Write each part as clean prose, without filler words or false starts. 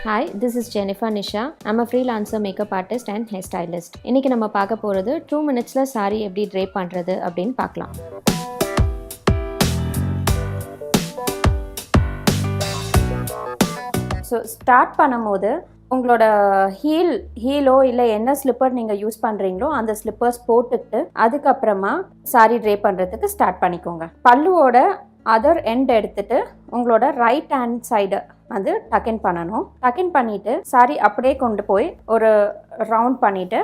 Hi, this is Jennifer Nisha. I'm a freelancer makeup artist and hairstylist. இன்னைக்கு நம்ம பார்க்க போறது 2 minutesல saree எப்படி drape பண்றது அப்படினு பார்க்கலாம். So start பண்ணும்போது உங்களோட ஹீலோ இல்லை என்ன ஸ்லிப்பர் நீங்கள் யூஸ் பண்ணுறீங்களோ அந்த ஸ்லிப்பர்ஸ் போட்டுக்கிட்டு அதுக்கப்புறமா சாரி ட்ரேப் பண்ணுறதுக்கு ஸ்டார்ட் பண்ணிக்கோங்க. பல்லுவோட அதர் எண்ட் எடுத்துட்டு உங்களோட ரைட் ஹேண்ட் சைடு வந்து டக்கின் பண்ணணும். டக்கின் பண்ணிவிட்டு சாரி அப்படியே கொண்டு போய் ஒரு ரவுண்ட் பண்ணிவிட்டு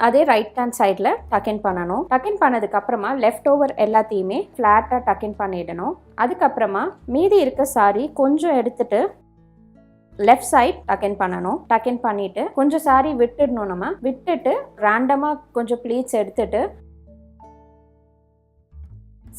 அதே ரைட் ஹேண்ட் சைடில் டக்கின் பண்ணணும். டக்கின் பண்ணதுக்கப்புறமா லெஃப்ட் ஓவர் எல்லாத்தையுமே ஃப்ளாட்டாக டக்கின் பண்ணிடணும். அதுக்கப்புறமா மீதி இருக்க சாரி கொஞ்சம் எடுத்துட்டு லெஃப்ட் சைட் டக்கின் பண்ணணும். டக்கின் பண்ணிவிட்டு கொஞ்சம் சாரி விட்டுடணும். நம்ம விட்டுட்டு ரேண்டமாக கொஞ்சம் ப்ளீட்ஸ் எடுத்துட்டு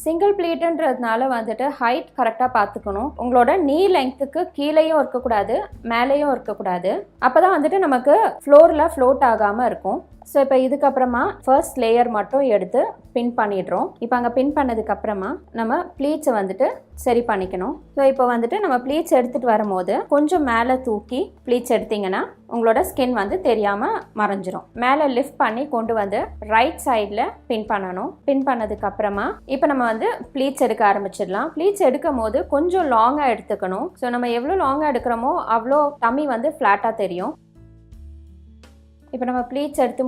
சிங்கிள் ப்ளீட்டுன்றதுனால வந்துட்டு ஹைட் கரெக்டாக பார்த்துக்கணும். உங்களோட நீ லெங்க்த்துக்கு கீழேயும் இருக்கக்கூடாது மேலேயும் இருக்கக்கூடாது. அப்போ தான் வந்துட்டு நமக்கு ஃப்ளோரில் ஃப்ளோட் ஆகாமல் இருக்கும். ஸோ இப்போ இதுக்கப்புறமா ஃபர்ஸ்ட் லேயர் மட்டும் எடுத்து பின் பண்ணிடுறோம். இப்போ அங்கே பின் பண்ணதுக்கப்புறமா நம்ம ப்ளீட்ஸை வந்துட்டு சரி பண்ணிக்கணும். ஸோ இப்போ வந்துட்டு நம்ம ப்ளீட்ஸ் எடுத்துகிட்டு வரும்போது கொஞ்சம் மேலே தூக்கி ப்ளீட்ஸ் எடுத்திங்கன்னா உங்களோட ஸ்கின் வந்து தெரியாமல் மறைஞ்சிரும். மேலே லிஃப்ட் பண்ணி கொண்டு வந்து ரைட் சைடில் பின் பண்ணணும். பின் பண்ணதுக்கப்புறமா இப்போ நம்ம வந்து ப்ளீட்ஸ் எடுக்க ஆரம்பிச்சிடலாம். ப்ளீட்ஸ் எடுக்கும் போது கொஞ்சம் லாங்காக எடுத்துக்கணும். ஸோ நம்ம எவ்வளோ லாங்காக எடுக்கிறோமோ அவ்வளோ டம்மி வந்து ஃப்ளாட்டாக தெரியும். இப்போ நம்ம ப்ளீட்ஸ் எடுத்து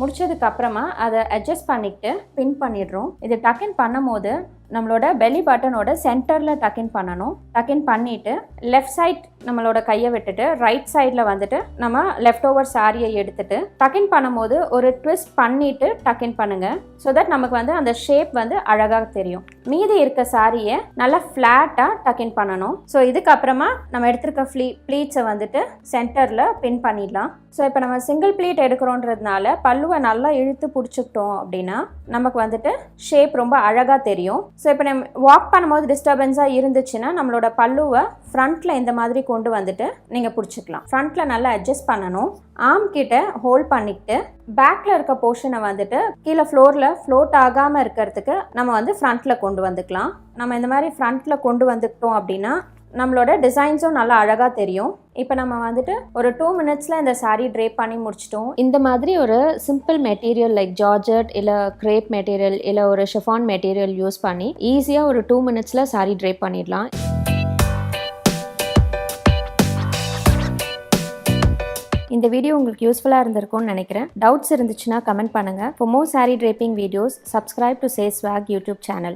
முடிச்சதுக்கப்புறமா அதை அட்ஜஸ்ட் பண்ணிக்கிட்டு பின் பண்ணிடுறோம். இது டக்கின் பண்ணும் போது நம்மளோட பெல்லி பட்டனோட சென்டரில் டக்கின் பண்ணணும். டக்கின் பண்ணிவிட்டு லெஃப்ட் சைட் நம்மளோட கையை விட்டுட்டு ரைட் சைடில் வந்துட்டு நம்ம லெஃப்ட் ஓவர் சாரியை எடுத்துட்டு டக்கின் பண்ணும்போது ஒரு ட்விஸ்ட் பண்ணிவிட்டு டக்கின் பண்ணுங்கள். ஸோ தட் நமக்கு வந்து அந்த ஷேப் வந்து அழகாக தெரியும். மீதி இருக்க சாரியை நல்லா ஃப்ளாட்டாக டக்கின் பண்ணணும். ஸோ இதுக்கப்புறமா நம்ம எடுத்திருக்க ப்ளீட்ஸை வந்துட்டு சென்டரில் பின் பண்ணிடலாம். ஸோ இப்போ நம்ம சிங்கிள் ப்ளீட் எடுக்கிறோன்றதுனால பல்லுவை நல்லா இழுத்து பிடிச்சிக்கிட்டோம் அப்படின்னா நமக்கு வந்துட்டு ஷேப் ரொம்ப அழகாக தெரியும். ஸோ இப்போ நம்ம வாக் பண்ணும்போது டிஸ்டர்பன்ஸாக இருந்துச்சுன்னா நம்மளோட பல்லுவை ஃப்ரண்ட்டில் இந்த மாதிரி கொண்டு வந்துட்டு நீங்கள் பிடிச்சிக்கலாம். ஃப்ரண்ட்டில் நல்லா அட்ஜஸ்ட் பண்ணணும். ஆர்ம் கிட்ட ஹோல்ட் பண்ணிக்கிட்டு பேக்கில் இருக்க போர்ஷனை வந்துட்டு கீழே ஃப்ளோரில் ஃப்ளோட் ஆகாமல் இருக்கிறதுக்கு நம்ம வந்து ஃப்ரண்ட்டில் கொண்டு வந்துக்கலாம். நம்ம இந்த மாதிரி ஃப்ரண்ட்டில் கொண்டு வந்துக்கிட்டோம் அப்படின்னா நம்மளோட டிசைன்ஸும் நல்லா அழகாக தெரியும். இப்போ நம்ம வந்துட்டு ஒரு 2 minutesல இந்த சாரீ ட்ரேப் பண்ணி முடிச்சிட்டோம். இந்த மாதிரி ஒரு சிம்பிள் மெட்டீரியல் லைக் ஜார்ஜெட் இல்லை கிரேப் மெட்டீரியல் இல்லை ஒரு ஷிஃபான் மெட்டீரியல் யூஸ் பண்ணி ஈஸியாக ஒரு 2 minutesல சாரீ ட்ரேப் பண்ணிடலாம். இந்த வீடியோ உங்களுக்கு யூஸ்ஃபுல்லாக இருந்திருக்கும்னு நினைக்கிறேன். டவுட்ஸ் இருந்துச்சுன்னா கமெண்ட் பண்ணுங்கள். For more saree draping videos, subscribe to Say Swag YouTube channel.